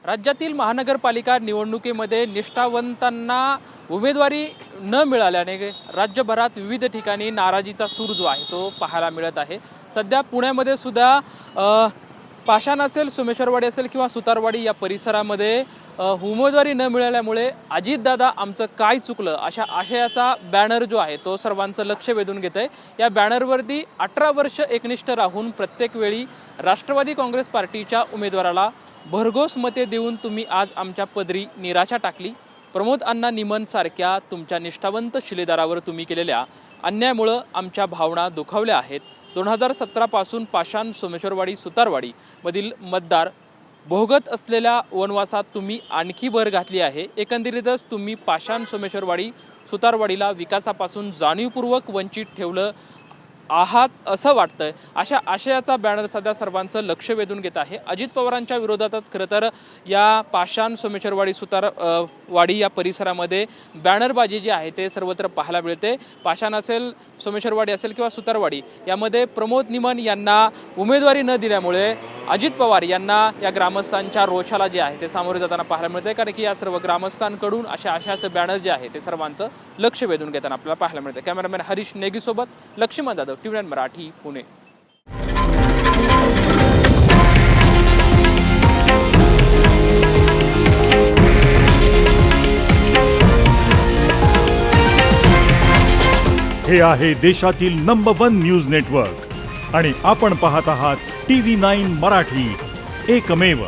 राज्यातील महानगरपालिका निवडणुकीमध्ये निष्ठावंतांना उमेदवारी न मिळाल्याने राज्यभरात विविध ठिकाणी नाराजीचा सूर जो आहे तो पाहायला मिळत आहे। सध्या पुण्यामध्ये सुद्धा पाषाण असेल, सोमेश्वरवाडी असेल किंवा सुतारवाडी या परिसरामध्ये उमेदवारी न मिळाल्यामुळे अजितदादा आमचं काय चुकलं अशा आशयाचा बॅनर जो आहे तो सर्वांचं लक्ष वेधून घेत आहे। या बॅनरवरती 18 वर्ष एकनिष्ठ राहून प्रत्येक वेळी राष्ट्रवादी काँग्रेस पार्टीच्या उमेदवाराला भरघोस मते देऊन तुम्ही आज आमच्या पदरी निराशा टाकली। प्रमोद अण्णा निमन सारख्या तुमच्या निष्ठावंत शिलेदारावर तुम्ही केलेल्या अन्यायामुळे आमच्या भावना दुखावल्या आहेत। 2017 पासून पाषाण, सोमेश्वरवाडी, सुतारवाडी मधील मतदार भोगत असलेल्या वनवासात तुम्ही आणखी भर घातली आहे। एकंदरीतच तुम्ही पाषाण, सोमेश्वरवाडी, सुतारवाडीला विकासापासून जाणीवपूर्वक वंचित ठेवलं आहात असं वाटतंय। अशा आशयाचा बॅनर सध्या सर्वांचं लक्ष वेधून घेत आहे। अजित पवारांच्या विरोधात खरं तर या पाषाण, सोमेश्वरवाडी, सुतारवाडी या परिसरामध्ये बॅनरबाजी जी आहे ते सर्वत्र पाहायला मिळते। पाषाण असेल, सोमेश्वरवाडी असेल किंवा सुतारवाडी यामध्ये प्रमोद निमन यांना उमेदवारी न दिल्यामुळे अजित पवार यांना या ग्रामस्थांच्या रोषाला जे आहे ते सामोरे जाताना पाहायला मिळते। कारण की या सर्व ग्रामस्थांकडून अशा आशयाचं बॅनर जे आहे ते सर्वांचं लक्ष वेधून घेताना आपल्याला पाहायला मिळते। कॅमेरामॅन हरीश नेगीसोबत लक्ष्मण जाधव, TV9 मराठी, पुणे। हे आहे देशातील नंबर 1 न्यूज नेटवर्क आणि आपण पाहत आहात TV9 मराठी, एकमेव।